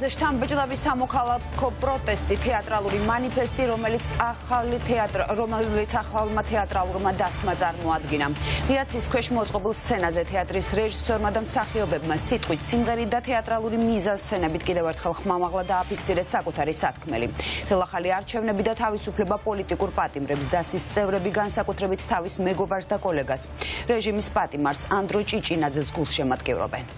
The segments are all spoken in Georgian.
ყველაზე შთამბეჭდების სამოქალაქო პროტესტი თეატრალური მანიფესტი, რომელიც ახალმა თეატრალურმა დასმა წარმოადგინა. ღიაცის ქვეშ მოწყობილ სცენაზე თეატრის რეჟისორმა და მსახიობებმა სიტყვით, სიმღერით და თეატრალური მიზანსცენებით კიდევ ერთხელ ხმამაღლა დააფიქსირეს საკუთარი სათქმელი. ხელახალი არჩევნები და თავისუფლება პოლიტიკურ პატიმრებს, დასის წევრები განსაკუთრებით თავის მეგობარს და კოლეგას, რეჟიმის პატიმარს ანდრო ჭიჭინაძეს გულშემატკივრობენ.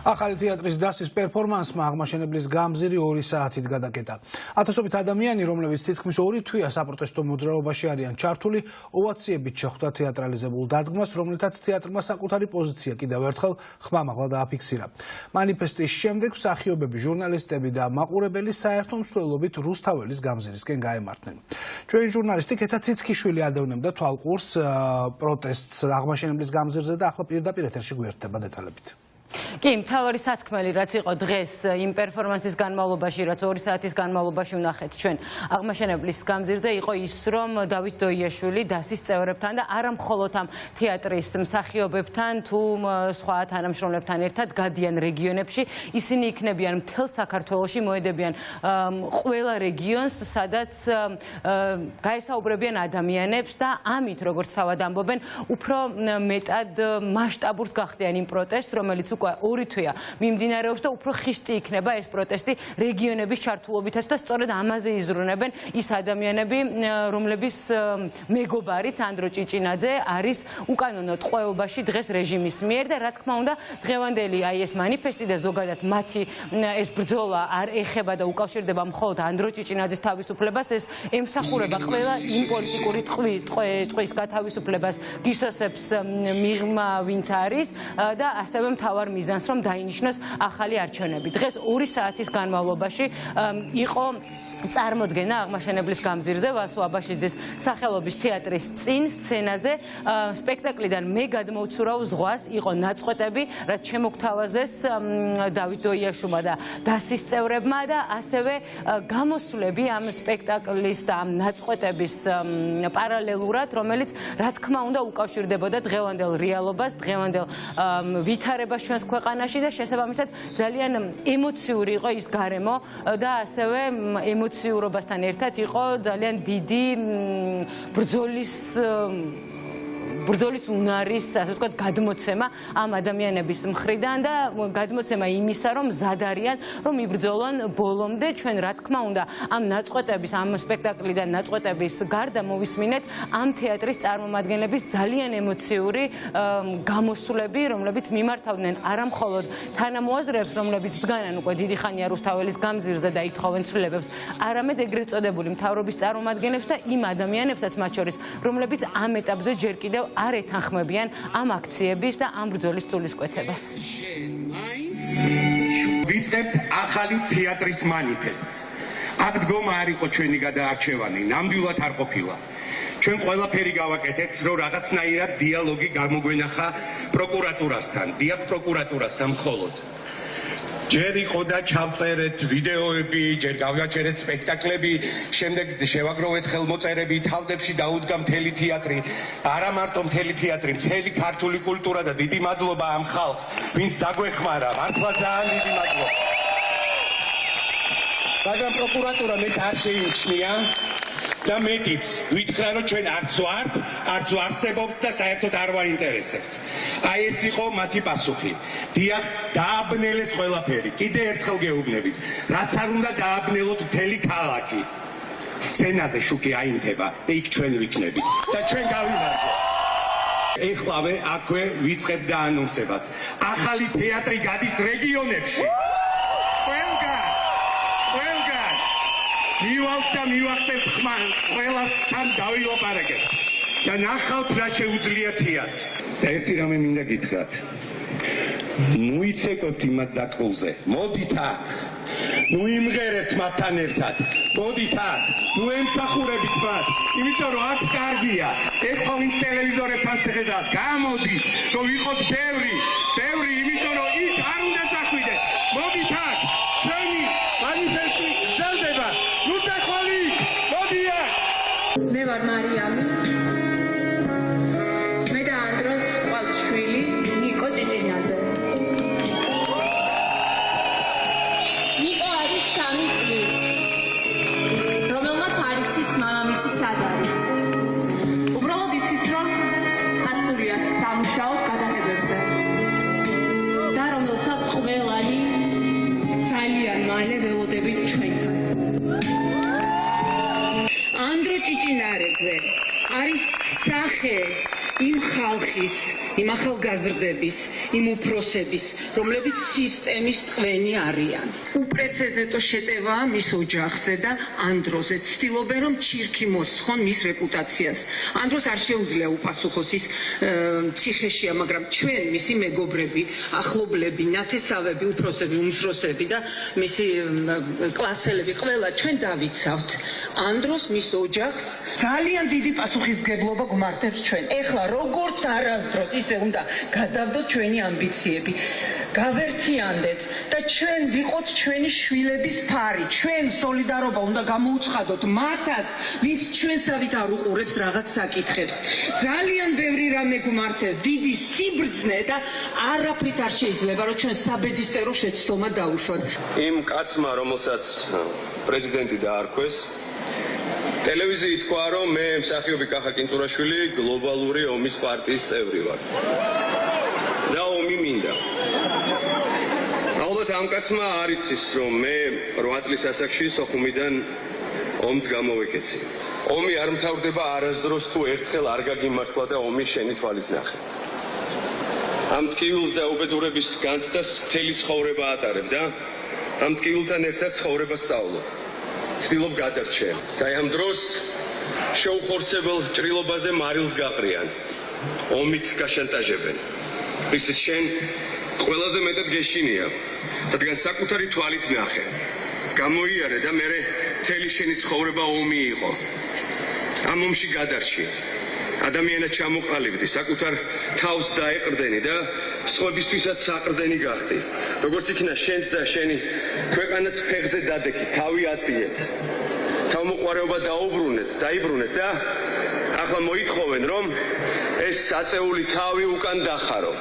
ახალი თეატრის დასის პერფორმანსმა აღმაშენებლის გამზირი 2 საათით გადაკეტა. ათასობით ადამიანი, რომლებიც თითქმის 2 თვეა საპროტესტო მოძრაობაში არიან ჩართული, ოვაციებით შეხვდა თეატრალიზებულ დადგმას, რომელთაც თეატრმა საკუთარი პოზიცია კიდევ ერთხელ ხმამაღლა დააფიქსირა. მანიფესტის შემდეგ მსახიობები, ჟურნალისტები და მაყურებელი საერთო მსვლელობით რუსთაველის გამზირისკენ გაემართნენ. ჩვენი ჟურნალისტი ქეთა ციცქიშვილი ადევნებდა თვალყურს პროტესტს აღმაშენებლის გამზირზე და ახლა პირდაპირ ეთერში გვერდება დეტალებით. კი, მთავარი სათქმელი, რაც იყო დღეს იმ პერფორმანსის განმავლობაში, რაც 2 საათის განმავლობაში ვნახეთ ჩვენ აღმაშენებლის გამზირზე, იყო ის, რომ დავით დოიაშვილი დასის წევრებთან და არა მხოლოდ ამ თეატრის მსახიობებთან, თუ სხვა თანამშრომლებთან ერთად გადიან რეგიონებში. ისინი იქნებიან მთელ საქართველოში, მოედებიან ყველა რეგიონს, სადაც გაესაუბრებიან ადამიანებს და ამით, როგორც თავად ამბობენ, უფრო მეტად მასშტაბურს გახდიან იმ პროტესტს, რომელიც უკვე 2 თვეა მიმდინარეობს და უფრო ხისტი იქნება ეს პროტესტი რეგიონების ჩართულობითაც და სწორედ ამაზე იზრუნებენ ის ადამიანები, რომლების მეგობარიც ანდრო ჭიჭინაძე არის უკანონო ტყვეობაში დღეს რეჟიმის მიერ და რა თქმა უნდა დღევანდელი ეს მანიფესტი და ზოგადად მათი ეს ბრძოლა არ ეხება და უკავშირდება მხოლოდ ანდრო ჭიჭინაძის თავისუფლებას, ეს ემსახურება ყველა იმ პოლიტიკური ტყვის გათავისუფლებას გისოსებს მიღმა ვინც არის და ასევე მთავარ მიზანს რომ დაინიშნოს ახალი არჩევნები. დღეს 2 საათის განმავლობაში იყო წარმოდგენა აღმაშენებლის გამზირზე ვასო აბაშიძის სახელობის თეატრის წინ სცენაზე. სპექტაკლიდან მე გადმოვცურავ ზღვას, იყო ნაწყვეტები, რაც შემოგთავაზეს დავით დოიაშვილმა და დასის წევრებმა და ასევე გამოსვლები ამ სპექტაკლის და ამ ნაწყვეტების პარალელურად, რომელიც რა თქმა უნდა უკავშირდებოდა დღევანდელ რეალობას, დღევანდელ ვითარებას ჩვენს ქვეყანაში და შესაბამისად ძალიან ემოციური იყო ის გარემო და ასევე ემოციურობასთან ერთად იყო ძალიან დიდი ბრძოლის უნარის, ასე ვთქვათ, გადმოცემა ამ ადამიანების მხრიდან და გადმოცემა იმისა, რომ მზად არიან, რომ იბრძოლონ ბოლომდე. ჩვენ რა თქმა უნდა ამ ნაწყვეტების, ამ სპექტაკლიდან ნაწყვეტების გარდა მოვისმინეთ ამ თეატრის წარმომადგენლების ძალიან ემოციური გამოსვლები, რომლებიც მიმართავდნენ არა მხოლოდ თანამოაზრეებს, რომლებიც დგანან უკვე დიდი ხანია რუსთაველის გამზირზე და ითხოვენ ცვლილებებს, არამედ ეგრეთ წოდებული მთავრობის წარმომადგენლებს და იმ ადამიანებსაც მათ შორის, რომლებიც ამ ეტაპზე ჯერ კიდევ არ ეთანხმებიან ამ აქციების და ამ ბრძოლის სულისკვეთებას. ვიწყებთ ახალი თეატრის მანიფესტს. აქ დგომა არ იყო ჩვენი გადაარჩევანი, ნამდვილად არ ყოფილა. ჩვენ ყველაფერი გავაკეთეთ, რომ რაღაცნაირად დიალოგი გამოგვენახა პროკურატურასთან, დიახ პროკურატურასთან მხოლოდ. ჯერ იყო და ჩავწერეთ ვიდეოები, ჯერ გავაჩერეთ სპექტაკლები, შემდეგ შევაგროვეთ ხელმოწერები, თავდებში დაუდგა მთელი თეატრი, არა მარტო მთელი თეატრი, მთელი ქართული კულტურა და დიდი მადლობა ამ ხალხს, ვინც დაგვეხმარა, მართლა ძალიან დიდი მადლობა. მაგრამ პროკურატურამ ეს არ შეიმჩნია და მეტიც, ვითხრა რომ ჩვენ არც ვარსებობთ და საერთოდ არ ვაინტერესებთ. აი ეს იყო მათი პასუხი. დიახ, დააბნელეს ყველაფერი. კიდე ერთხელ გეუბნებით, რაც არ უნდა დააბნელოთ მთელი ქალაქი. სცენაზე შუქი აინთება და იქ ჩვენ ვიქნებით და ჩვენ გავიმარჯვებთ. ეხლავე აქვე ვიწყებთ დაანონსებას. ახალი თეატრი გადის რეგიონებში. ყველგან მივალთ და მივახტებთ ხმა, ყველასთან დავილაპარაკებთ და ნახავთ რა შეუძლია თეატრს. და ერთი რამე მინდა გითხრათ. ნუ იცეკოთ იმათ დაკრულზე. მოდით აქ. ნუ იმღერებთ მათთან ერთად. მოდით აქ. ნუ ემსახურებით მათ. იმიტომ რომ აქ კარგია. ეხლა ვინც ტელევიზორებთან შეხედავთ, გამოდით, რომ ვიყოთ ბევრი, იმიტომ რომ იქ არ უნდა წახვიდეთ. მოდით აქ. ჩვენი მანიფესტი გრძელდება. ნუ წახვალი. მოდი აქ. მე ვარ მარიამი. მე და ანდროს ყავს შვილი, ნიკო ჭიჭინაძე. ნიკო არის ძალიან მალე ველოდებით ჩვენთან. ანდრო ჭიჭინარაძე არის სახე იმ ხალხის, იმ ახალგაზრდების, იმ უფროსების, რომლებიც სისტემის ტყვენი არიან. უპრეცედენტო შეტევაა მის ოჯახზე და ანდროზე. ცდილობენ, რომ ჩირქი მოსცხონ მის რეპუტაციას. ანდროს არ შეუძლია უპასუხოს ის ციხეშია, მაგრამ ჩვენ მისი მეგობრები, ახლობლები, ნათესავები, უფროსები, უმცროსები და მისი კლასელები ყველა ჩვენ დავიცავთ. ანდროს მის ოჯახს ძალიან დიდი პასუხისმგებლობა გვმართებს ჩვენ. ეხლა როგორც არასდროს ისე უნდა გადავდოთ ჩვენი ამბიციები, გავერთიანდეთ და ჩვენ ვიყოთ ჩვენი შვილების ფარი. ჩვენ სოლიდარობა უნდა გამოუცხადოთ მათაც, ვინც ჩვენსავით არ უყურებს რაღაც საკითხებს. ძალიან ბევრი რამე გვმართეს, დიდი სიბრძნე და არაფრით არ შეიძლება, რომ ჩვენ საბედისწერო შეცდომა დაუშვათ. იმ კაცმა, რომელსაც პრეზიდენტი დაარქვეს, ტელევიზიით თქვა, რომ მე მსახიობი კახა კინწურაშვილი გლობალური ომის პარტიის წევრი ვარ. და ომი მინდა. ალბათ ამ კაცმა არ იცის, რომ მე 8 წლის ასაკში სოხუმიდან ომს გამოვეკეცი. ომი არ მთავრდება არასდროს თუ ერთხელ არ გაგიმართლა და ომი შენი თვალით ნახე. ამ ტკივილს და უბედურების განცდას მთელი ცხოვრება ატარებ და ამ ტკივილთან ერთად ცხოვრებას სწავლობ. ცდილობ გადარჩე. და ამ დროს შეუხორცებელ ჭრილობაზე მარილს გაყრიან. ომით გაშანტაჟებენ. ისიც შენ ყველაზე მეტად გეშინია, რადგან საკუთარი თვალით ნახე. გამოიარე და მე მთელი შენი ცხოვრება ომი იყო. ამ ომში გადარჩი. ადამიანად ჩამოყალიბდი, საკუთარ თავს დაეყრდენი და სხვებისთვისაც საყრდენი გახდი. როგორც იქნა შენც და შენი ქვეყანაც ფეხზე დადექი, თავი აწიეთ. თავმოყვარეობა დაიბრუნეთ და ახლა მოითხოვენ, რომ ეს საწეული თავი უკან დახარო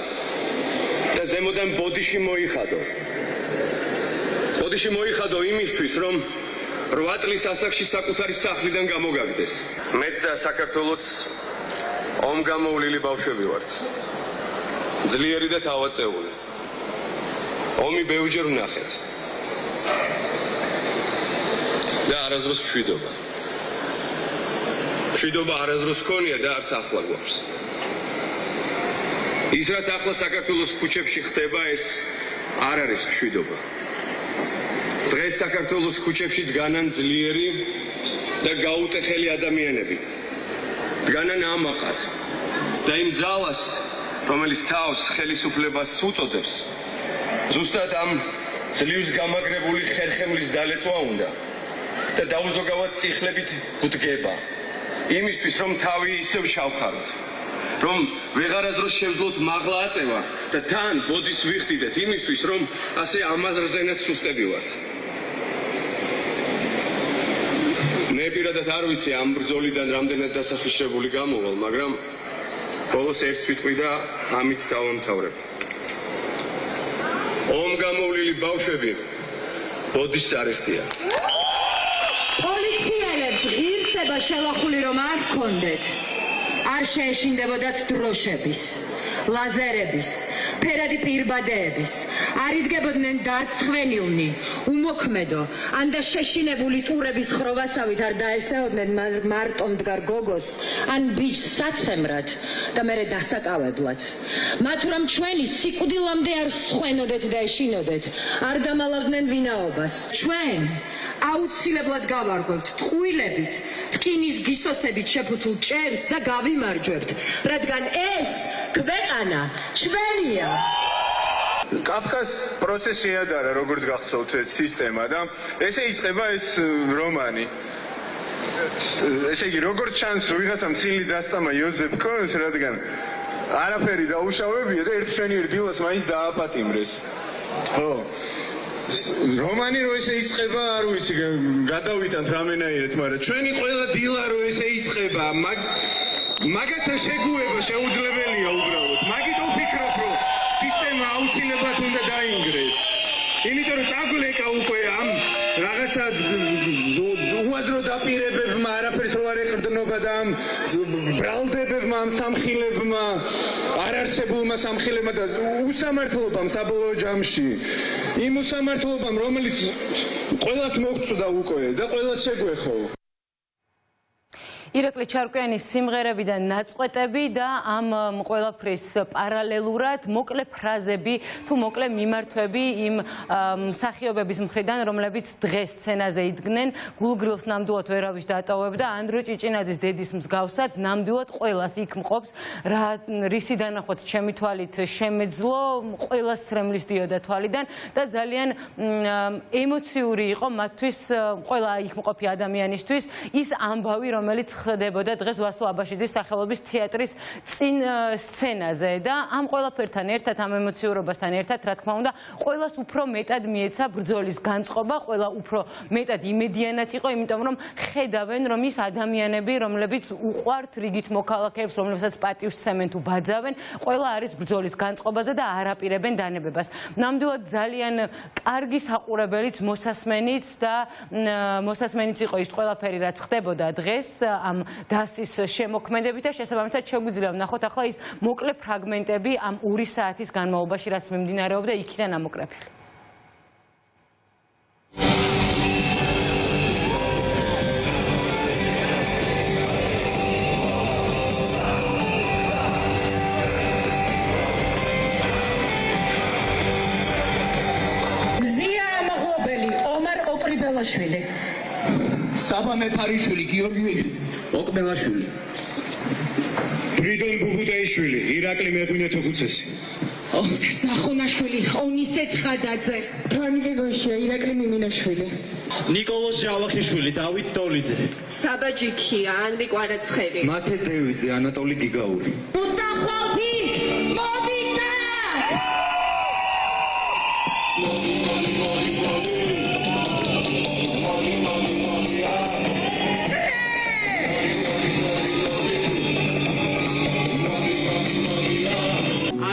და ზემოდან ბოდიში მოიხადო. ბოდიში მოიხადო იმისთვის, რომ 8 წლის ასაკში საკუთარი სახლიდან გამოგაგდეს. მეც და საქართველოც ომგამოვლილი ბავშვები ვართ. ძლიერი და თავაწეული. ომი ბევრჯერ ვნახეთ. და არასდროს მშვიდობა. მშვიდობა არასდროს ჰქონია და არც ახლა გვაქვს. ის რაც ახლა საქართველოს ქუჩებში ხდება, ეს არ არის მშვიდობა. დღეს საქართველოს ქუჩებში დგანან ძლიერი და გაუტეხელი ადამიანები. დგანან ამაყად და იმ ძალას, რომელიც თავს ხელისუფლებას უწოდებს, ზუსტად ამ ძლივს გამაგრებული ხერხემლის დალეწვა უნდა და დაუზოგავად წიხლებით ბუდგება. იმისთვის, რომ თავი ისევ შავხაროთ, რომ ვეღარასდროს შევძლოთ მაღლა აწევა და თან ბოძის ვიხდიდეთ იმისთვის, რომ ასე ამაზრზენად სუსტები ვართ. მე პირადად არ ვიცი ამ ბრძოლიდან რამდენად დასახიშრებული გამოვალ, მაგრამ ბოლოს ერთ სიტყვი და ამით დავამთავრებ. ომგამოვლილი ბავშვები ბოდის წარიხდიან. პოლიციელებს ღირსება შელახული რომ არ გქონდეთ, არ შეეშინდებოდათ დროშების, ლაზერების, ფერადი პირბადეების, არ იდგებოდნენ დარცხვენილნი, უმოქმედო, ან და შეშინებული ტურების ხროვასავით არ დაესეოდნენ მარტო მდგარ გოგოს, ან ბიჭს საცემრად და მერე დასაკავებლად. მათ რომ ჩვენი სიკვდილამდე არ სხვენოდეთ და ეშინოდეთ, არ დამალავდნენ ვინაობას. ჩვენ აუცილებლად გავარღვევთ ტყუილებით, რკინის გისოსებით შეფუთულ ჭერს და გავიმარჯვებთ, რადგან ეს ქვეყანა ჩვენია. კაფკას პროცესი შეადარა, როგორც გახსოვთ ეს სისტემა და ესე იწყება ეს რომანი. ესე იგი, როგორც ჩანს, ვიღაცამ ცილი დასწამა იოზეფ კონს, რადგან არაფერი დაუშავებია და ერთ მშვენიერ დილას მაინც დააპატიმრეს. ხო. რომანი რო ესე იწყება, არ ვიცი, გადავიტანთ რამენაირად, მაგრამ ჩვენი ყველა დილა რო ესე იწყება, მაგასთან შეგუება შეუძლებელია უბრალოდ. მაგიტომ ვფიქრობ, რომ სისტემა აუცილებლად უნდა დაინგრეს. იმიტომ რომ წაგვლეკა უკვე ამ რაღაცა უაზრო დაპირებებმა არაფერს რო არ ეყრდნობა და ამ ბრალდებებმა, ამ სამხილებმა, არარსებულმა სამხილებმა და უსამართლობამ საბოლოო ჯამში. იმ უსამართლობამ, რომელიც ყველას მოგვწვდა უკვე და ყველას შეგვეხო. ირაკლი ჩარკვიანის სიმღერები და ნაწყვეტები და ამ ყველაფრის პარალელურად მოკლე ფრაზები თუ მოკლე მიმართვები იმ მსახიობების მხრიდან, რომლებიც დღეს სცენაზე იდგნენ, გულგრილს ნამდვილად ვერავის დატოვებდა, ანდრო ჭიჭინაძის დედის მსგავსად, ნამდვილად ყველას იქ მყოფს, რისი დანახოთ ჩემი თვალით შემეძლო, ყველას სრემლის დიოდა თვალიდან და ძალიან ემოციური იყო მათთვის, ყველა იქ მყოფი ადამიანისთვის ის ამბავი, რომელიც ხდებოდა დღეს ვასო აბაშიძის სახელობის თეატრის წინ სცენაზე და ამ ყველაფერთან ერთად, ამ ემოციურობასთან ერთად, რა თქმა უნდა, ყველას უფრო მეტად მიეცა ბრძოლის განწყობა, ყველა უფრო მეტად იმედიანად იყო, იმიტომ რომ ხედავენ, რომ ის ადამიანები, რომლებიც უყვართ რიგით მოქალაქეებს, რომლებსაც პატივს სცემენ თუ ბაძავენ, ყველა არის ბრძოლის განწყობაზე და არ აპირებენ დანებებას. ნამდვილად ძალიან კარგი საყურებელიც, მოსასმენიც და მოსასმენიც იყო ის ყველაფერი, რაც ხდებოდა დღეს ამ დასის შემოქმედებით და შესაბამისად შეგვიძლია ვნახოთ ახლა ის მოკლე ფრაგმენტები ამ 2 საათის განმავლობაში, რაც მიმდინარეობდა იქიდან ამოკრეფილი. მზია ამაღლობელი ომარ ოკრიბელაშვილი. საბა მეფარიშვილი, გიორგი ოკბელაშვილი. ფრიდონ ბუბუტაიშვილი, ირაკლი მეღვინეთოხუცესი. სახონაშვილი, ონისე ცხადაძე. თარნიკე გოშია, ირაკლი მიმინაშვილი. ნიკოლოზ ჟავახიშვილი, დავით დოლიძე. საბა ჯიქია, ანრი კვარაცხელი. მათე დევიძე, ანატოლი გიგაური. უსახვალთით, მოდით!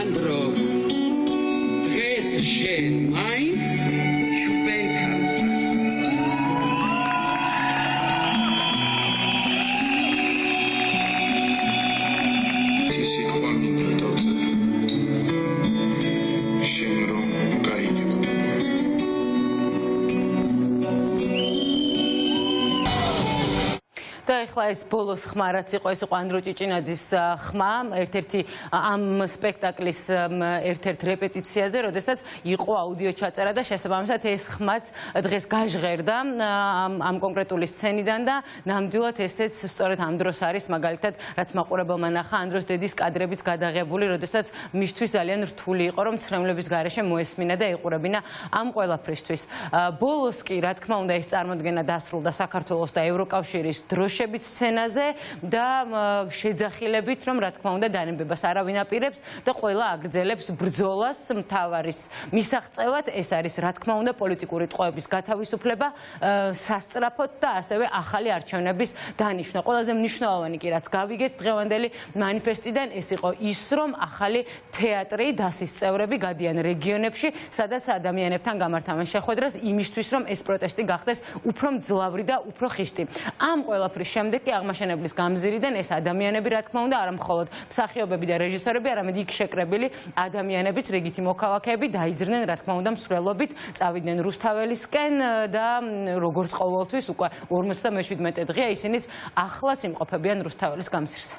ანდრო, დღეს შენ მაინც ჩვენთან. სიტყვა მინდა დავწერე. შენ რომ გაიგებ. და ეხლა ეს ბოლოს ხმა რაც იყო, ეს იყო ანდრო ჭიჭინაძის ხმა, ერთ-ერთი ამ სპექტაკლის ერთ-ერთ რეპეტიციაზე, როდესაც იყო აუდიო ჩაწერა და შესაბამისად ეს ხმაც დღეს გაჟღერდა ამ კონკრეტული სცენიდან და ნამდვილად ესეც სწორედ ამ დროს არის, მაგალითად, რაც მაყურებელმა ნახა ანდროს დედის კადრებიც გადაღებული, როდესაც მისთვის ძალიან რთული იყო, რომ ცრემლების გარეშე მოესმინა და ეყურებინა ამ ყველაფრისთვის. ბოლოს კი, რა თქმა უნდა, ეს წარმოდგენა დასრულდა საქართველოს და ევროკავშირის დროშების სცენაზე და შეძახილებით, რომ რა თქმა უნდა დანებებას არავინ აპირებს და ყველა აგრძელებს ბრძოლას მთავარის მისაღწევად. ეს არის რა თქმა უნდა პოლიტიკური ტყვეების გათავისუფლება, სასწრაფოდ და ასევე ახალი არჩევნების დანიშვნა. ყველაზე მნიშვნელოვანი კი რაც გავიგეთ დღევანდელი მანიფესტიდან ეს იყო ის, რომ ახალი თეატრი, დასის წევრები გადიან რეგიონებში, სადაც ადამიანებთან გამართავენ შეხვედრას იმისთვის, რომ ეს პროტესტი გახდეს უფრო მძლავრი და უფრო ხიშტი. ამ ყველაფრის შემდეგ კი აღმაშენებლის გამზირიდან ეს ადამიანები, რა თქმა უნდა, არა მხოლოდ მსახიობები და რეჟისორები, არამედ იქ შეკრებილი ადამიანებიც, რიგითი მოქალაქეები დაიძრნენ, რა თქმა უნდა, მსვლელობით, წავიდნენ რუსთაველისკენ და როგორც ყოველთვის უკვე 57 დღეა ისინიც ახლაც იმყოფებიან რუსთაველის გამზირზე.